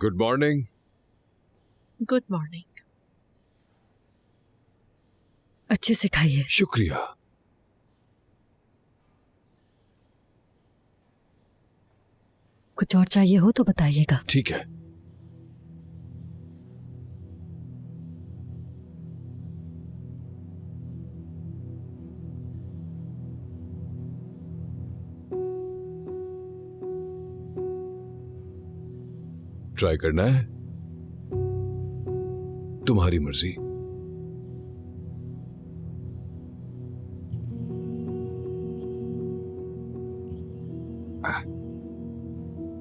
Good morning. Good morning. अच्छे से खाइए। शुक्रिया। कुछ और चाहिए हो तो बताइएगा। ठीक है। ट्राई करना है? तुम्हारी मर्जी।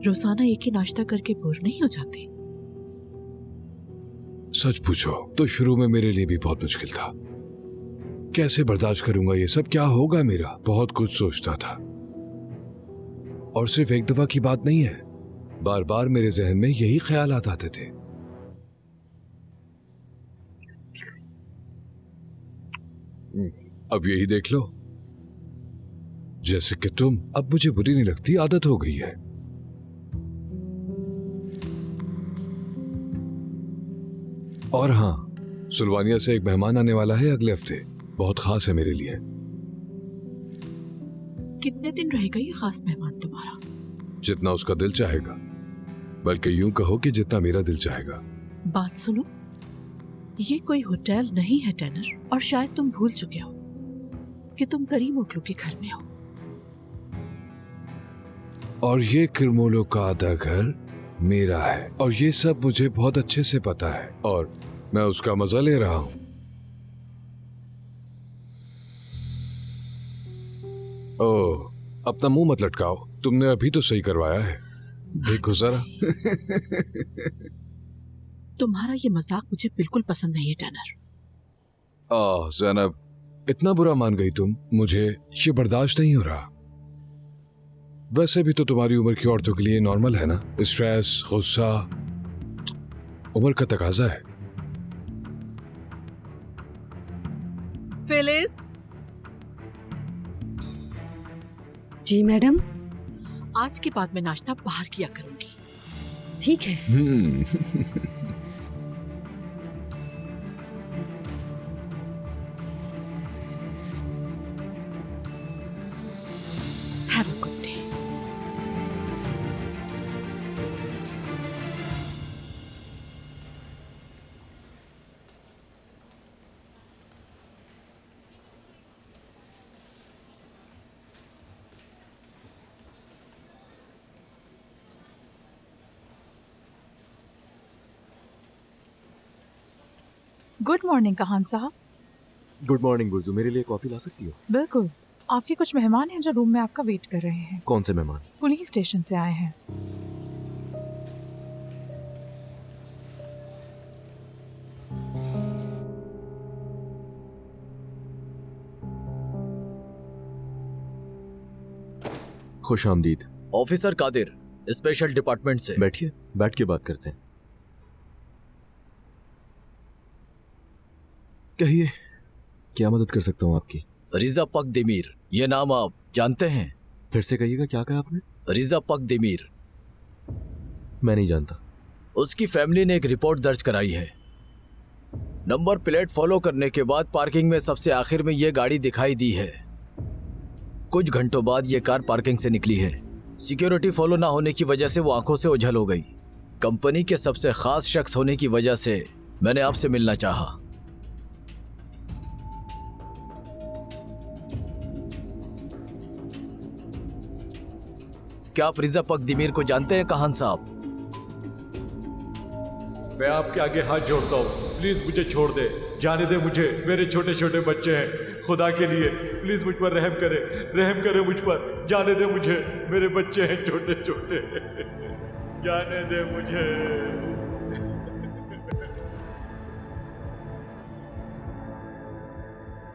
रोजाना एक ही नाश्ता करके बोर नहीं हो जाते? सच पूछो तो शुरू में मेरे लिए भी बहुत मुश्किल था। कैसे बर्दाश्त करूंगा ये सब, क्या होगा मेरा, बहुत कुछ सोचता था। और सिर्फ एक दफा की बात नहीं है, बार बार मेरे जहन में यही ख्यालात आते थे। अब यही देख लो, जैसे कि तुम। अब मुझे बुरी नहीं लगती, आदत हो गई है। और हाँ, सुल्वानिया से एक मेहमान आने वाला है अगले हफ्ते, बहुत खास है मेरे लिए। कितने दिन रहेगा ये खास मेहमान तुम्हारा? जितना उसका दिल चाहेगा, बल्कि यूं कहो कि जितना मेरा दिल चाहेगा। बात सुनो, ये कोई होटल नहीं है टैनर, और शायद तुम भूल चुके हो कि तुम करीम ओकलू के घर में हो। और ये किरमोलो का आधा घर मेरा है, और ये सब मुझे बहुत अच्छे से पता है, और मैं उसका मजा ले रहा हूं। ओह, अपना मुंह मत लटकाओ, तुमने अभी तो सही करवाया है। देखो जरा। तुम्हारा ये मजाक मुझे बिल्कुल पसंद नहीं है टैनर। ज़ैनब, इतना बुरा मान गई तुम, मुझे ये बर्दाश्त नहीं हो रहा। वैसे भी तो तुम्हारी उम्र की औरतों के लिए नॉर्मल है ना, स्ट्रेस, गुस्सा, उम्र का तकाजा है। फिलिस। जी मैडम। आज के बाद मैं नाश्ता बाहर किया करूंगी। ठीक है। Have a good day. Good morning Kahan साहब। गुड मॉर्निंग गुरजू, मेरे लिए कॉफी ला सकती हो? बिल्कुल, आपके कुछ मेहमान हैं जो रूम में आपका वेट कर रहे हैं। कौन से मेहमान? पुलिस स्टेशन से आए हैं। खुश आमदीद। ऑफिसर कादिर, स्पेशल डिपार्टमेंट से। बैठिए, बैठ के बात करते हैं। कहिए, क्या मदद कर सकता हूँ आपकी? रिजा पक दिमीर, ये नाम आप जानते हैं? फिर से कहिएगा, क्या कहा आपने? रिजा पक दिमीर। मैं नहीं जानता। उसकी फैमिली ने एक रिपोर्ट दर्ज कराई है। नंबर प्लेट फॉलो करने के बाद पार्किंग में सबसे आखिर में ये गाड़ी दिखाई दी है। कुछ घंटों बाद ये कार पार्किंग से निकली है। सिक्योरिटी फॉलो ना होने की वजह से वो आंखों से ओझल हो गई। कंपनी के सबसे खास शख्स होने की वजह से मैंने आपसे मिलना चाहा। क्या आप रिजा पक दिमीर को जानते हैं कहान साहब? मैं आपके आगे हाथ जोड़ता हूँ, प्लीज मुझे छोड़ दे, जाने दे मुझे, मेरे छोटे छोटे बच्चे हैं, खुदा के लिए प्लीज मुझ पर रहम करे मुझ पर, जाने दे मुझे, मेरे बच्चे हैं छोटे छोटे, जाने दे मुझे।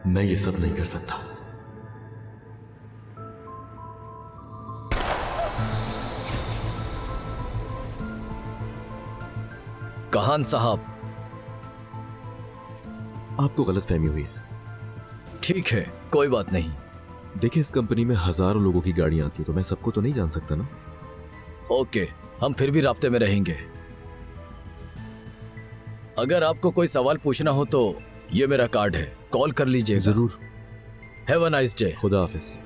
मैं ये सब नहीं कर सकता। कहान साहब, आपको गलतफहमी हुई है। ठीक है, कोई बात नहीं। देखिए, इस कंपनी में हजारों लोगों की गाड़ियां आती है, तो मैं सबको तो नहीं जान सकता ना। ओके, हम फिर भी राब्ते में रहेंगे। अगर आपको कोई सवाल पूछना हो तो ये मेरा कार्ड है, कॉल कर लीजिएगा। जरूर। Have a nice day. खुदा हाफिज।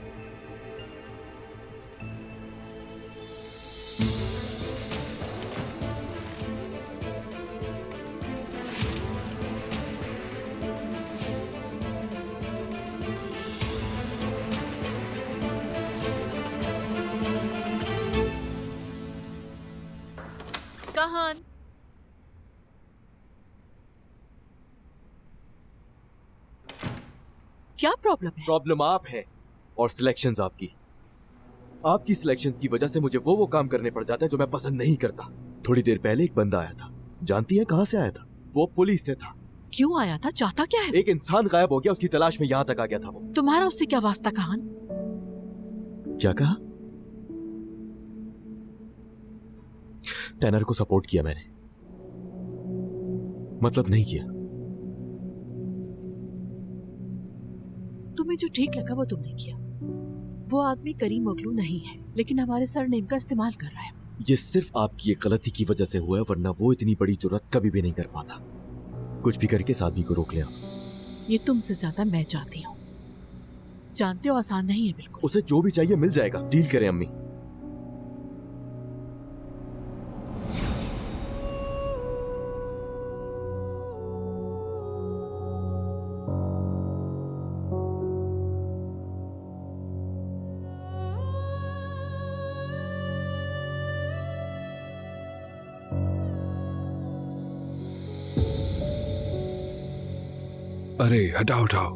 कहान, क्या प्रॉब्लम है? प्रॉब्लम आप है और सिलेक्शंस आपकी। आपकी सिलेक्शंस की वजह से मुझे वो काम करने पड़ जाते हैं जो मैं पसंद नहीं करता। थोड़ी देर पहले एक बंदा आया था, जानती है कहां से आया था? वो पुलिस से था। क्यों आया था? चाहता क्या है? एक इंसान गायब हो गया, उसकी तलाश में यहाँ तक आ गया था वो। तुम्हारा उससे क्या वास्ता कहान? क्या कहा? टैनर को सपोर्ट किया मैंने, मतलब नहीं किया। तुम्हें जो ठीक लगा वो तुमने किया। वो आदमी करीम ओगलू नहीं है, लेकिन हमारे सरनेम का इस्तेमाल कर रहा है। ये सिर्फ आपकी एक गलती की वजह से हुआ है, वरना वो इतनी बड़ी जुर्रत कभी भी नहीं कर पाता। कुछ भी करके इस आदमी को रोक लिया। ये तुमसे ज्यादा मैं चाहती हूँ। जानते हो आसान नहीं है बिल्कुल। उसे जो भी चाहिए मिल जाएगा। डील करें अम्मी। अरे हटाओ हटाओ।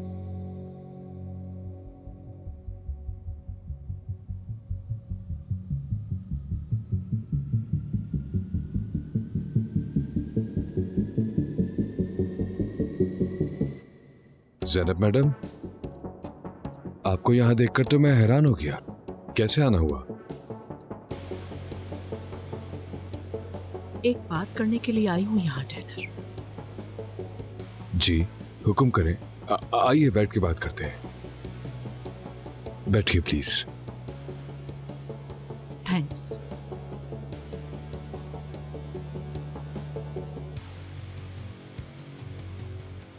ज़ैनब मैडम, आपको यहां देखकर तो मैं हैरान हो गया। कैसे आना हुआ? एक बात करने के लिए आई हूँ यहाँ टैनर। जी हुक्म करें। आइए बैठ के बात करते हैं। बैठिए प्लीज। थैंक्स।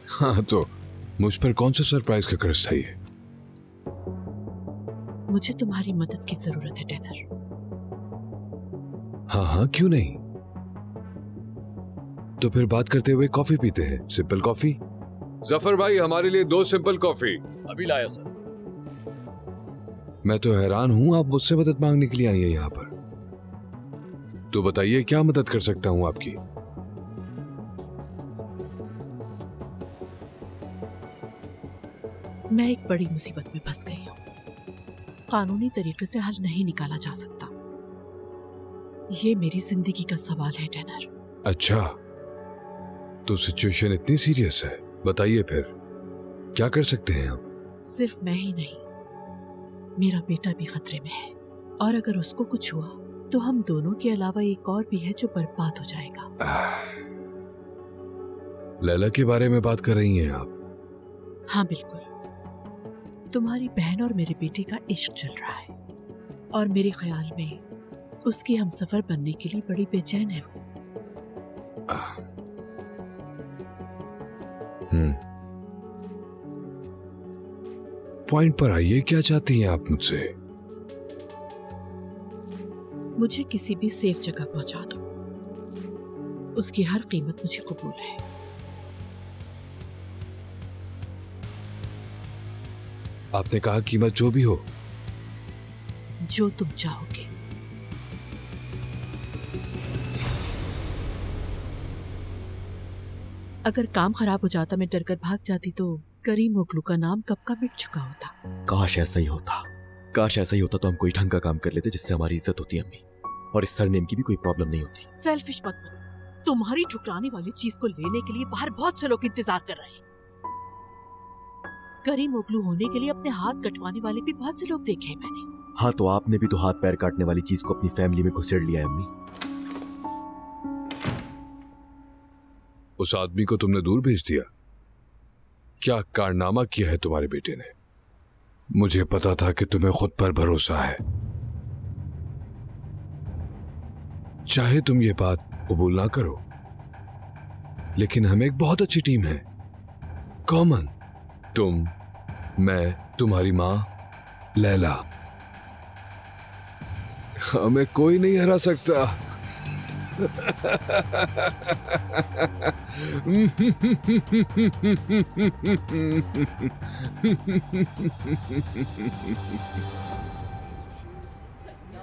हाँ तो मुझ पर कौन सा सरप्राइज का कर्ज था ये? मुझे तुम्हारी मदद की जरूरत है टैनर। हाँ हाँ क्यों नहीं। तो फिर बात करते हुए कॉफी पीते हैं। Simple coffee. जफर भाई हमारे लिए 2 सिंपल कॉफी। अभी लाया सर। मैं तो हैरान हूं, आप मुझसे मदद मांगने के लिए आई हैं यहाँ पर। तो बताइए क्या मदद कर सकता हूं आपकी? मैं एक बड़ी मुसीबत में फंस गई हूँ। कानूनी तरीके से हल नहीं निकाला जा सकता। ये मेरी जिंदगी का सवाल है टैनर। अच्छा, तो सिचुएशन इतनी सीरियस है। बताइए फिर क्या कर सकते हैं हम? सिर्फ मैं ही नहीं, मेरा बेटा भी खतरे में है। और अगर उसको कुछ हुआ तो हम दोनों के अलावा एक और भी है जो बर्बाद हो जाएगा। लैला के बारे में बात कर रही हैं आप? हाँ बिल्कुल। तुम्हारी बहन और मेरे बेटे का इश्क चल रहा है और मेरे ख्याल में उसकी हमसफर बनने के लिए बड़ी बेचैन है वो। पॉइंट पर आइए, क्या चाहती हैं आप मुझसे? मुझे किसी भी सेफ जगह पहुंचा दो। उसकी हर कीमत मुझे कबूल है। आपने कहा कीमत जो भी हो। जो तुम चाहोगे। अगर काम खराब हो जाता, मैं डरकर भाग जाती तो करीम ओगलू का नाम कब का मिट चुका होता। काश ऐसा ही होता। काश ऐसा ही होता तो हम कोई ढंग का काम कर लेते जिससे हमारी इज्जत होती अम्मी, और इस सरनेम की भी कोई प्रॉब्लम नहीं होती। सेल्फिश मत बनो। तुम्हारी ठुकराने वाली चीज को लेने के लिए बाहर बहुत से लोग इंतजार कर रहे हैं। करीम ओगलू होने के लिए अपने हाथ कटवाने वाले भी बहुत से लोग देखे हैं मैंने। हाँ तो आपने भी तो हाथ पैर काटने वाली चीज को अपनी फैमिली में घुसेड़ लिया है अम्मी। उस आदमी को तुमने दूर भेज दिया? क्या कारनामा किया है तुम्हारे बेटे ने? मुझे पता था कि तुम्हें खुद पर भरोसा है। चाहे तुम ये बात कबूल ना करो, लेकिन हम एक बहुत अच्छी टीम है। कॉमन, तुम, मैं, तुम्हारी माँ, लैला। हमें कोई नहीं हरा सकता।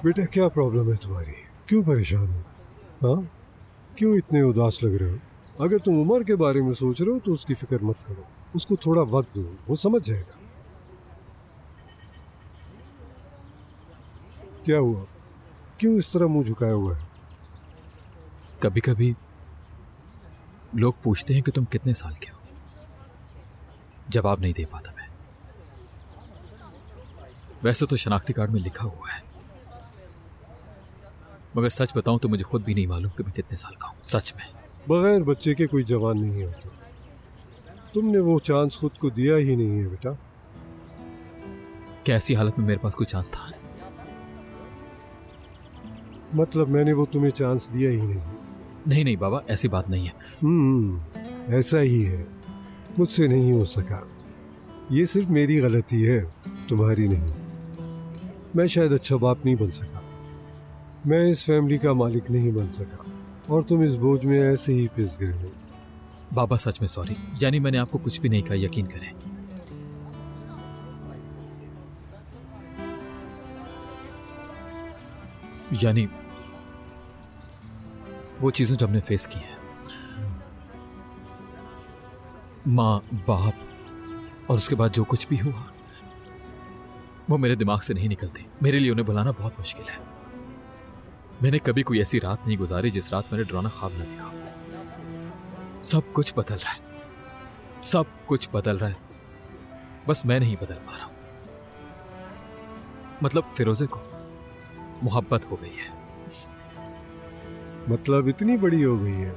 बेटा क्या प्रॉब्लम है तुम्हारी? क्यों परेशान हो? हाँ, क्यों इतने उदास लग रहे हो? अगर तुम उमर के बारे में सोच रहे हो तो उसकी फिक्र मत करो, उसको थोड़ा वक्त दो, वो समझ जाएगा। क्या हुआ? क्यों इस तरह मुंह झुकाया हुआ है? कभी कभी लोग पूछते हैं कि तुम कितने साल के हो। जवाब नहीं दे पाता मैं। वैसे तो शनाख्ती कार्ड में लिखा हुआ है, मगर सच बताऊं तो मुझे खुद भी नहीं मालूम कि मैं कितने साल का हूं। सच में बगैर बच्चे के कोई जवान नहीं होता। तुमने वो चांस खुद को दिया ही नहीं है बेटा। कैसी हालत में मेरे पास कोई चांस था? मतलब मैंने वो तुम्हें चांस दिया ही नहीं। नहीं बाबा, ऐसी बात नहीं है। ऐसा ही है, मुझसे नहीं हो सका। ये सिर्फ मेरी गलती है, तुम्हारी नहीं। मैं शायद अच्छा बाप नहीं बन सका, मैं इस फैमिली का मालिक नहीं बन सका, और तुम इस बोझ में ऐसे ही पिस गए हो। बाबा सच में सॉरी, यानी मैंने आपको कुछ भी नहीं कहा, यकीन करें। यानी वो चीजें जो हमने फेस की हैं, माँ बाप और उसके बाद जो कुछ भी हुआ, वो मेरे दिमाग से नहीं निकलती। मेरे लिए उन्हें बुलाना बहुत मुश्किल है। मैंने कभी कोई ऐसी रात नहीं गुजारी जिस रात मैंने डरावना ख्वाब न देखा। सब कुछ बदल रहा है, सब कुछ बदल रहा है, बस मैं नहीं बदल पा रहा हूं। मतलब फिरोजे को मोहब्बत हो गई है। मतलब इतनी बड़ी हो गई है?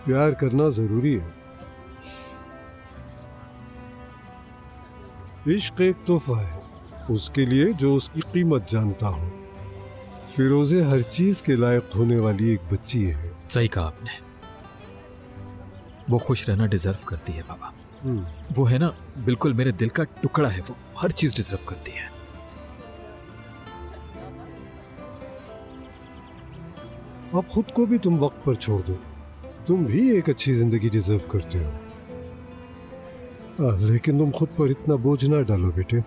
प्यार करना जरूरी है। इश्क एक तोहफा है उसके लिए जो उसकी कीमत जानता हो। फिरोजे हर चीज के लायक होने वाली एक बच्ची है। सही कहा आपने। वो खुश रहना डिजर्व करती है बाबा। वो है ना, बिल्कुल मेरे दिल का टुकड़ा है। वो हर चीज डिजर्व करती है। अब खुद को भी तुम वक्त पर छोड़ दो। तुम भी एक अच्छी जिंदगी डिजर्व करते हो। लेकिन तुम खुद पर इतना बोझ ना डालो बेटे।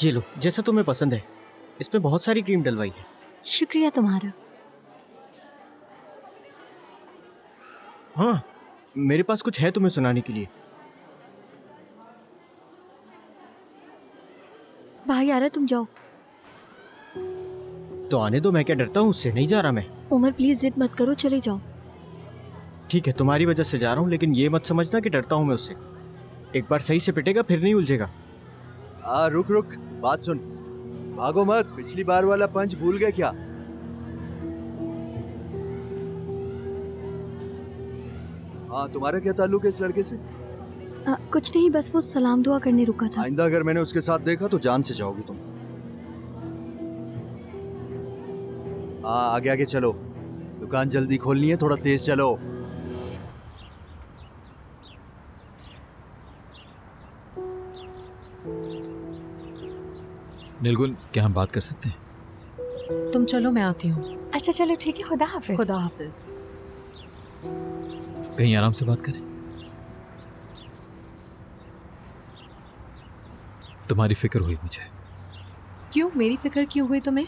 ये लो, जैसा तुम्हें पसंद है। इसमें बहुत सारी क्रीम डलवाई है। शुक्रिया तुम्हारा। हाँ, मेरे पास कुछ है तुम्हें सुनाने के लिए। भाई आ रहा है, तुम जाओ। तो आने दो, मैं क्या डरता हूँ उससे? नहीं जा रहा मैं। उमर प्लीज जिद मत करो, चले जाओ। ठीक है, तुम्हारी वजह से जा रहा हूँ, लेकिन ये मत समझना कि डरता हूँ मैं उससे। एक बार सही से पिटेगा फिर नहीं उलझेगा। रुक रुक, बात सुन। भागो मत, पिछली बार वाला पंच भूल गए क्या? हाँ, तुम्हारा क्या ताल्लुक है इस लड़के से? कुछ नहीं, बस वो सलाम दुआ करने रुका था। आइंदा अगर मैंने उसके साथ देखा तो जान से जाओगी तुम। हाँ, आगे आगे चलो, दुकान जल्दी खोलनी है, थोड़ा तेज चलो। नीलगुल, क्या हम बात कर सकते हैं? तुम चलो, मैं आती हूँ। अच्छा चलो ठीक है, खुदा हाफिज। खुदा हाफिज। कहीं आराम से बात करें। तुम्हारी फिक्र हुई मुझे। क्यों? मेरी फिक्र क्यों हुई तुम्हें?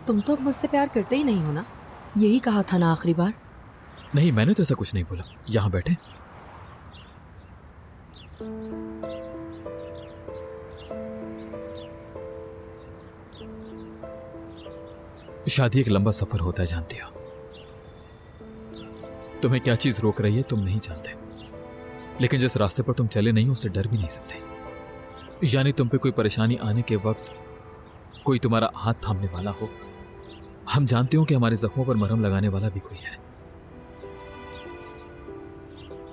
तुम तो मुझसे प्यार करते ही नहीं हो ना? यही कहा था ना आखिरी बार। नहीं, मैंने तो ऐसा कुछ नहीं बोला। यहां बैठे। शादी एक लंबा सफर होता है, जानती हो। तुम्हें क्या चीज रोक रही है तुम नहीं जानते, लेकिन जिस रास्ते पर तुम चले नहीं हो उससे डर भी नहीं सकते। यानी तुम पे कोई परेशानी आने के वक्त कोई तुम्हारा हाथ थामने वाला हो। हम जानते हो कि हमारे जख्मों पर मरहम लगाने वाला भी कोई है।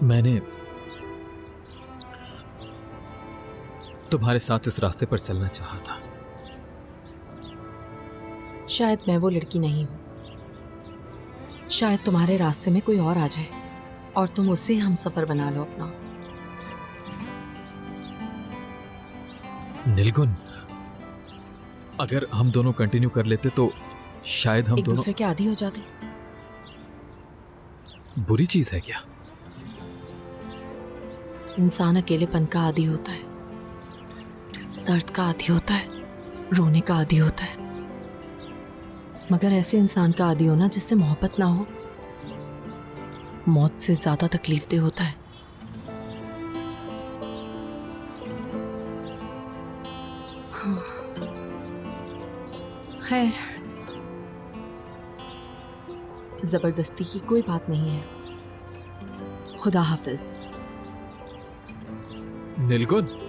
मैंने तुम्हारे साथ इस रास्ते पर चलना चाहा था। शायद मैं वो लड़की नहीं हूं। शायद तुम्हारे रास्ते में कोई और आ जाए और तुम उससे हम सफर बना लो अपना। नीलगुन, अगर हम दोनों कंटिन्यू कर लेते तो शायद हम एक दोनों दूसरे के आदी हो जाते। बुरी चीज है क्या? इंसान अकेलेपन का आदी होता है, दर्द का आदी होता है, रोने का आदी होता है, मगर ऐसे इंसान का आदी होना जिससे मोहब्बत ना हो मौत से ज्यादा तकलीफदेह होता है। खैर, जबरदस्ती की कोई बात नहीं है। खुदा हाफिज। नीलगुन,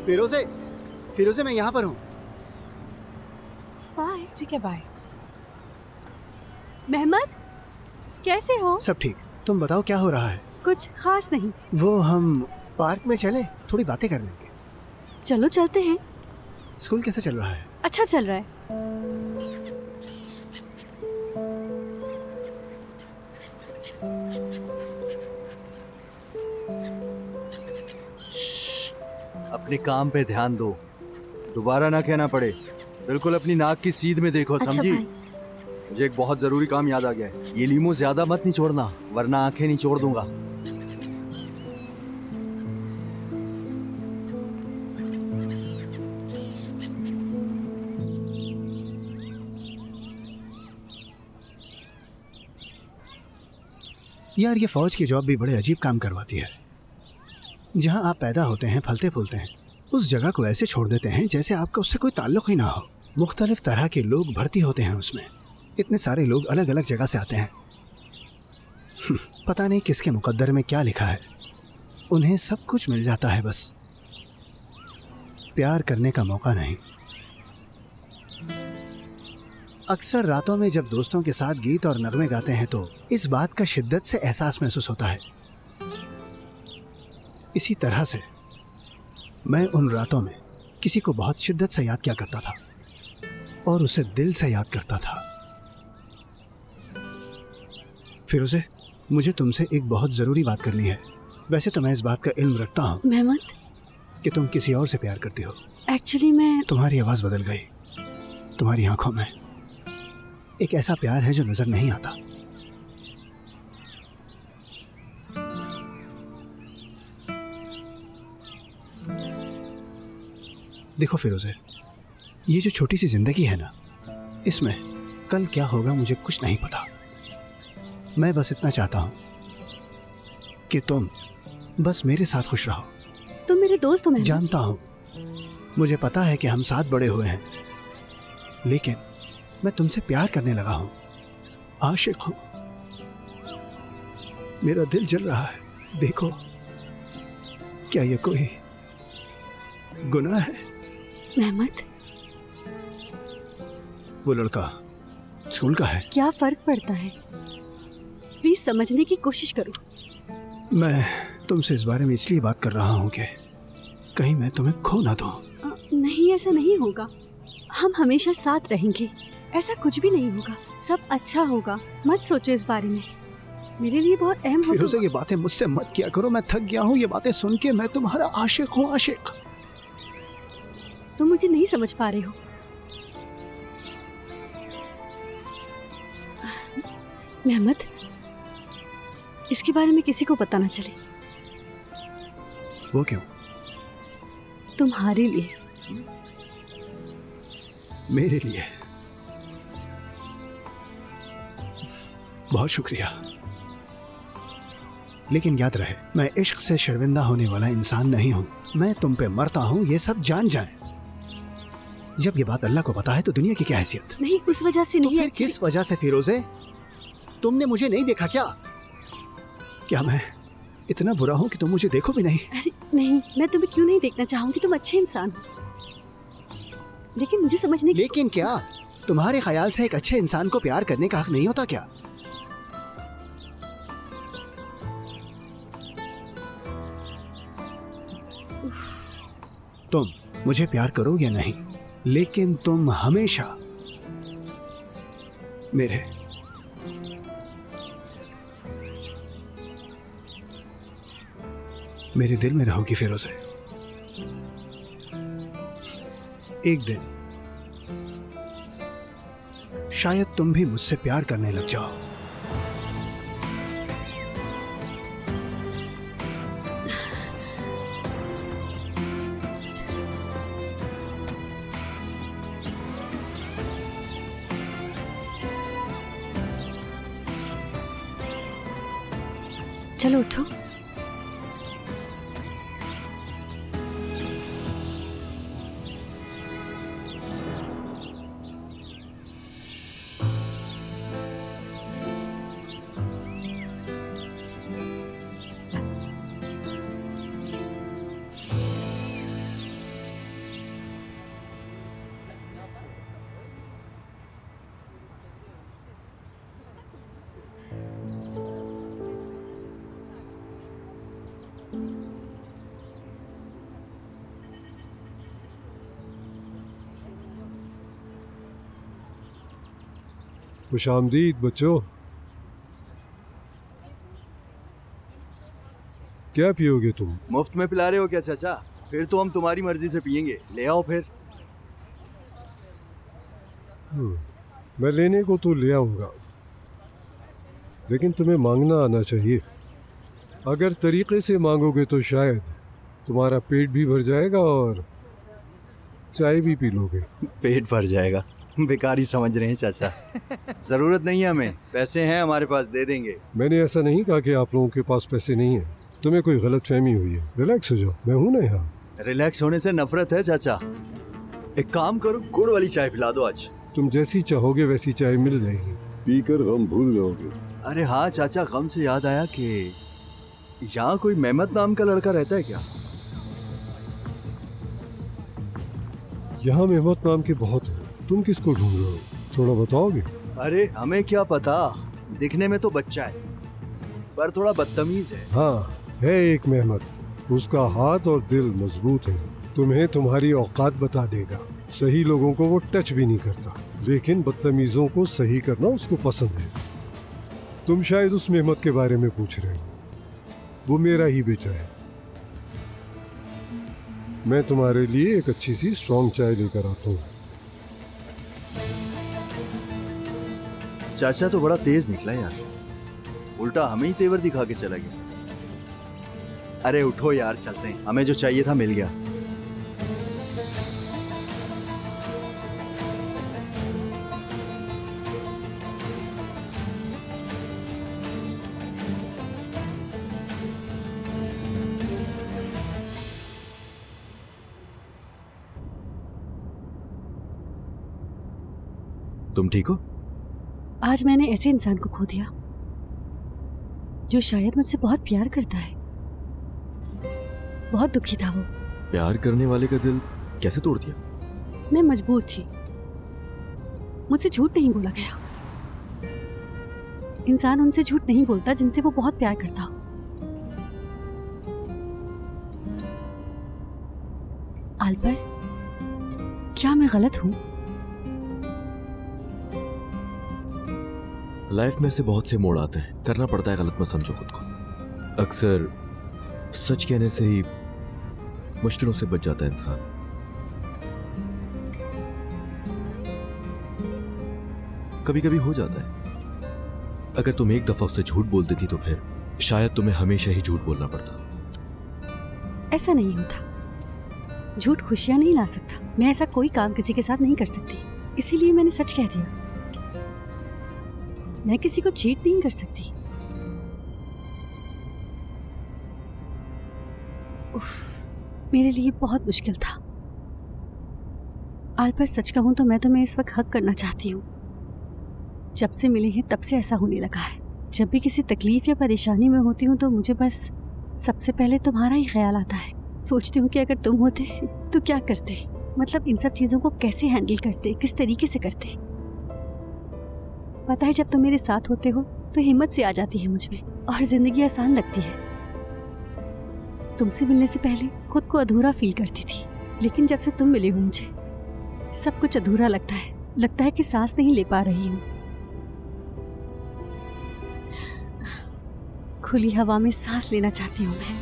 फिरोजे, फिरोजे मैं यहाँ पर हूँ। बाय। ठीक है, बाय। मेहमद, कैसे हो? सब ठीक। तुम बताओ क्या हो रहा है? कुछ खास नहीं। वो हम पार्क में चले, थोड़ी बातें कर लेंगे। चलो चलते हैं। स्कूल कैसे चल रहा है? अच्छा चल रहा है। अपने काम पे ध्यान दो, दोबारा ना कहना पड़े। बिल्कुल अपनी नाक की सीध में देखो, अच्छा समझी? भाई। मुझे एक बहुत जरूरी काम याद आ गया है। ये लीमो ज्यादा मत निचोड़ना, वरना आंखें निचोड़ दूंगा। यार, ये फौज की जॉब भी बड़े अजीब काम करवाती है। जहाँ आप पैदा होते हैं, फलते फूलते हैं, उस जगह को ऐसे छोड़ देते हैं जैसे आपका उससे कोई ताल्लुक ही ना हो। मुख्तलिफ तरह के लोग भर्ती होते हैं उसमें। इतने सारे लोग अलग अलग जगह से आते हैं। पता नहीं किसके मुकद्दर में क्या लिखा है। उन्हें सब कुछ मिल जाता है, बस प्यार करने का मौका नहीं। अक्सर रातों में जब दोस्तों के साथ गीत और नगमे गाते हैं तो इस बात का शिद्दत से एहसास महसूस होता है। इसी तरह से मैं उन रातों में किसी को बहुत शिद्दत से याद किया करता था और उसे दिल से याद करता था। फिरोज़े, मुझे तुमसे एक बहुत ज़रूरी बात करनी है। वैसे तो मैं इस बात का इल्म रखता हूँ मेहमद, कि तुम किसी और से प्यार करती हो। एक्चुअली मैं... तुम्हारी आवाज़ बदल गई। तुम्हारी आंखों में एक ऐसा प्यार है जो नजर नहीं आता। देखो फिरोज़े, ये जो छोटी सी जिंदगी है ना, इसमें कल क्या होगा मुझे कुछ नहीं पता। मैं बस इतना चाहता हूं कि तुम बस मेरे साथ खुश रहो। तुम मेरे दोस्त हो। मैं जानता हूं, मुझे पता है कि हम साथ बड़े हुए हैं, लेकिन मैं तुमसे प्यार करने लगा हूं, आशिक हूं। मेरा दिल जल रहा है। देखो, क्या ये कोई गुनाह है? मेहमद, वो लड़का स्कूल का है। क्या फर्क पड़ता है? प्लीज समझने की कोशिश करो। मैं तुमसे इस बारे में इसलिए बात कर रहा हूं कि कहीं मैं तुम्हें खो ना दूं। नहीं, ऐसा नहीं होगा। हम हमेशा साथ रहेंगे। ऐसा कुछ भी नहीं होगा। सब अच्छा होगा। मत सोचो इस बारे में। मेरे लिए बहुत अहम हो। फिरोज़े, ये बातें मुझसे मत किया करो। मैं थक गया हूँ ये बातें सुन के। मैं तुम्हारा आशिक हूँ, आशिक। तुम मुझे नहीं समझ पा रहे हो। मेहमत, इसके बारे में किसी को पता ना चले। वो क्यों? तुम्हारे लिए। मेरे लिए? बहुत शुक्रिया, लेकिन याद रहे मैं इश्क से शर्मिंदा होने वाला इंसान नहीं हूं। मैं तुम पे मरता हूं, ये सब जान जाएं। जब ये बात अल्लाह को पता है तो दुनिया की क्या हैसियत? नहीं, उस वजह से नहीं। फिर किस वजह से फिरोजे? तुमने मुझे नहीं देखा क्या? क्या मैं इतना बुरा हूं कि तुम मुझे देखो भी नहीं? अरे नहीं, मैं तुम्हें क्यों नहीं देखना चाहूंगी, तुम अच्छे इंसान हो। लेकिन मुझे समझने की। लेकिन क्या तुम्हारे ख्याल से एक अच्छे इंसान को प्यार करने का हक नहीं होता क्या? तुम मुझे प्यार करो या नहीं, लेकिन तुम हमेशा मेरे दिल में रहोगी फिरोज़े। एक दिन शायद तुम भी मुझसे प्यार करने लग जाओ। चलो उठो। खुशामदीद बच्चों। क्या पियोगे तुम? मुफ्त में पिला रहे हो क्या चाचा? फिर तो हम तुम्हारी मर्जी से पियेंगे। ले आओ फिर। मैं लेने को तो ले आऊंगा, लेकिन तुम्हें मांगना आना चाहिए। अगर तरीके से मांगोगे तो शायद तुम्हारा पेट भी भर जाएगा और चाय भी पी लोगे। पेट भर जाएगा? बेकारी समझ रहे हैं चाचा। जरूरत नहीं है हमें, पैसे हैं हमारे पास, दे देंगे। मैंने ऐसा नहीं कहा कि आप लोगों के पास पैसे नहीं है। तुम्हें कोई गलतफहमी हुई है। रिलैक्स हो जाओ, मैं हूं ना यहाँ। रिलैक्स होने से नफरत है चाचा। एक काम करो, गुड़ वाली चाय पिला दो आज। तुम जैसी चाहोगे वैसी चाय मिल जाएगी। पीकर गम भूल जाओगे। अरे हाँ चाचा, गम से याद आया कि यहाँ कोई मेहमत नाम का लड़का रहता है क्या? यहाँ मेहमत नाम के बहुत हैं। तुम किसको ढूंढ रहे हो, थोड़ा बताओगे? अरे हमें क्या पता, दिखने में तो बच्चा है पर थोड़ा बदतमीज है। हाँ, है एक मेहमत। उसका हाथ और दिल मजबूत है। तुम्हें तुम्हारी औकात बता देगा। सही लोगों को वो टच भी नहीं करता, लेकिन बदतमीजों को सही करना उसको पसंद है। तुम शायद उस मेहमत के बारे में पूछ रहे हो। वो मेरा ही बेटा है। मैं तुम्हारे लिए एक अच्छी सी स्ट्रॉन्ग चाय लेकर आता हूँ। चाचा तो बड़ा तेज निकला यार, उल्टा हमें ही तेवर दिखा के चला गया। अरे उठो यार, चलते हैं, हमें जो चाहिए था मिल गया। तुम ठीक हो? आज मैंने ऐसे इंसान को खो दिया जो शायद मुझसे बहुत प्यार करता है। बहुत दुखी था वो। प्यार करने वाले का दिल कैसे तोड़ दिया? मैं मजबूर थी, मुझसे झूठ नहीं बोला गया। इंसान उनसे झूठ नहीं बोलता जिनसे वो बहुत प्यार करता हो। आलपर, क्या मैं गलत हूं? लाइफ में से बहुत से मोड़ आते हैं, करना पड़ता है गलत मत समझो खुद को। अक्सर सच कहने से ही मुश्किलों से बच जाता है इंसान। कभी कभी हो जाता है। अगर तुम एक दफा उससे झूठ बोल देती तो फिर शायद तुम्हें हमेशा ही झूठ बोलना पड़ता। ऐसा नहीं होता। झूठ खुशियां नहीं ला सकता। मैं ऐसा कोई काम किसी के साथ नहीं कर सकती, इसीलिए मैंने सच कह दिया। मैं किसी को चीट नहीं कर सकती। उफ, मेरे लिए बहुत मुश्किल था। आलपर सच कहूं तो मैं तुम्हें इस वक्त हक करना चाहती हूँ। जब से मिले हैं तब से ऐसा होने लगा है। जब भी किसी तकलीफ या परेशानी में होती हूँ तो मुझे बस सबसे पहले तुम्हारा ही ख्याल आता है। सोचती हूँ कि अगर तुम होते तो क्या करते, मतलब इन सब चीज़ों को कैसे हैंडल करते, किस तरीके से करते। पता है जब तुम मेरे साथ होते हो तो हिम्मत से आ जाती है मुझ में और जिंदगी आसान लगती है। तुमसे मिलने से पहले खुद को अधूरा फील करती थी, लेकिन जब से तुम मिले हो मुझे सब कुछ अधूरा लगता है। लगता है कि सांस नहीं ले पा रही हूँ। खुली हवा में सांस लेना चाहती हूँ मैं।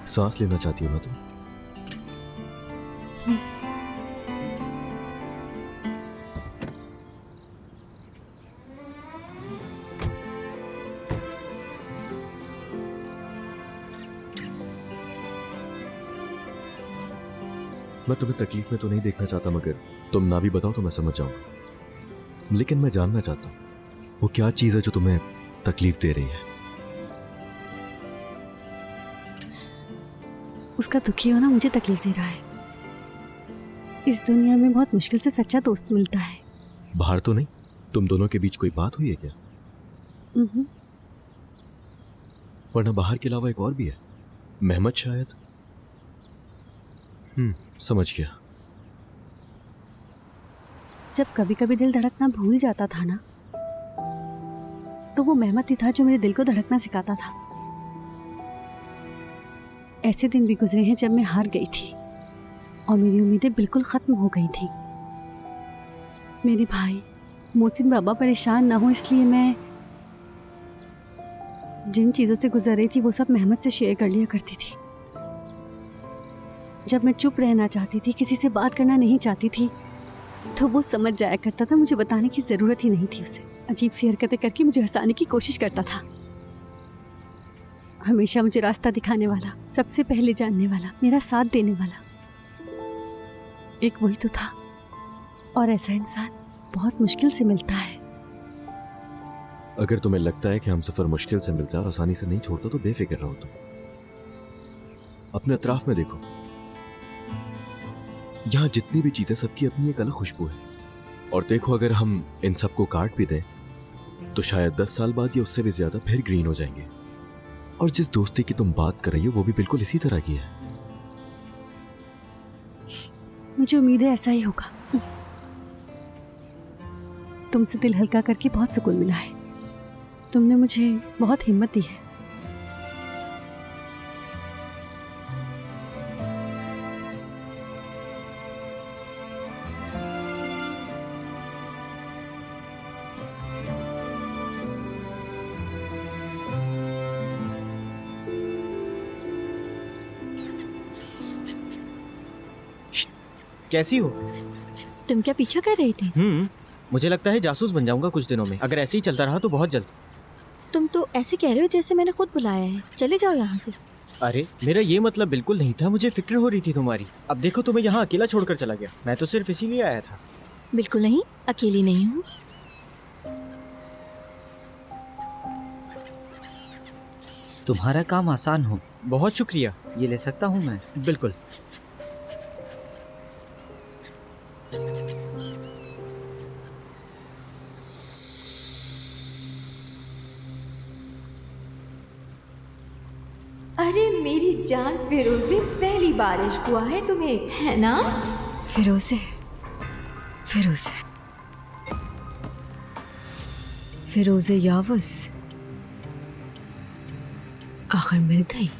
सांस लेना चाहती हो ना तुम? मैं तुम्हें तकलीफ में तो नहीं देखना चाहता, मगर तुम ना भी बताओ तो मैं समझ जाऊंगा। लेकिन मैं जानना चाहता हूं वो क्या चीज है जो तुम्हें तकलीफ दे रही है। उसका दुखी होना मुझे तकलीफ दे रहा है। इस दुनिया में बहुत मुश्किल से सच्चा दोस्त मिलता है। बाहर तो नहीं? तुम दोनों के बीच कोई बात हुई है क्या? वरना बाहर के अलावा एक और भी है, मेहमद शायद। समझ गया। जब कभी कभी दिल धड़कना भूल जाता था ना, तो वो मेहमद ही था जो मेरे दिल को धड़कना सिखाता था। ऐसे दिन भी गुजरे हैं जब मैं हार गई थी और मेरी उम्मीदें बिल्कुल खत्म हो गई थी। मेरे भाई मोहसिन बाबा परेशान ना हो इसलिए मैं जिन चीज़ों से गुजर रही थी वो सब मेहमद से शेयर कर लिया करती थी। जब मैं चुप रहना चाहती थी, किसी से बात करना नहीं चाहती थी, तो वो समझ जाया करता था। मुझे बताने की ज़रूरत ही नहीं थी उसे। अजीब सी हरकतें करके मुझे हंसाने की कोशिश करता था। हमेशा मुझे रास्ता दिखाने वाला, सबसे पहले जानने वाला, मेरा साथ देने वाला एक वही तो था। और ऐसा इंसान बहुत मुश्किल से मिलता है। अगर तुम्हें लगता है कि हम सफर मुश्किल से मिलता है और आसानी से नहीं छोड़ता तो बेफिक्र रहो। तुम अपने अतराफ में देखो, यहाँ जितनी भी चीजें सबकी अपनी एक अलग खुशबू है। और देखो अगर हम इन सबको काट भी दें तो शायद 10 साल बाद या उससे भी ज्यादा फिर ग्रीन हो जाएंगे। और जिस दोस्ती की तुम बात कर रही हो वो भी बिल्कुल इसी तरह की है। मुझे उम्मीद है ऐसा ही होगा। तुमसे दिल हल्का करके बहुत सुकून मिला है। तुमने मुझे बहुत हिम्मत दी है। कैसी हो? तुम क्या पीछा कर रही थी? मुझे लगता है जासूस बन जाऊंगा कुछ दिनों में। अगर ऐसे ही चलता रहा तो बहुत जल्द। तुम तो ऐसे कह रहे हो जैसे मैंने खुद बुलाया है। चले जाओ यहाँ से। अरे मेरा ये मतलब बिल्कुल नहीं था। मुझे फिक्र हो रही थी तुम्हारी। अब देखो तुम्हें यहाँ अकेला छोड़कर चला गया। मैं तो सिर्फ इसीलिए आया था। बिल्कुल नहीं, अकेली नहीं हूँ। तुम्हारा काम आसान हो। बहुत शुक्रिया। ये ले सकता हूँ मैं? बिल्कुल। अरे मेरी जान फिरोजे, पहली बारिश हुआ है तुम्हें, है ना? फिरोजे, फिरोजे, फिरोजे यावस आखिर मिल गई।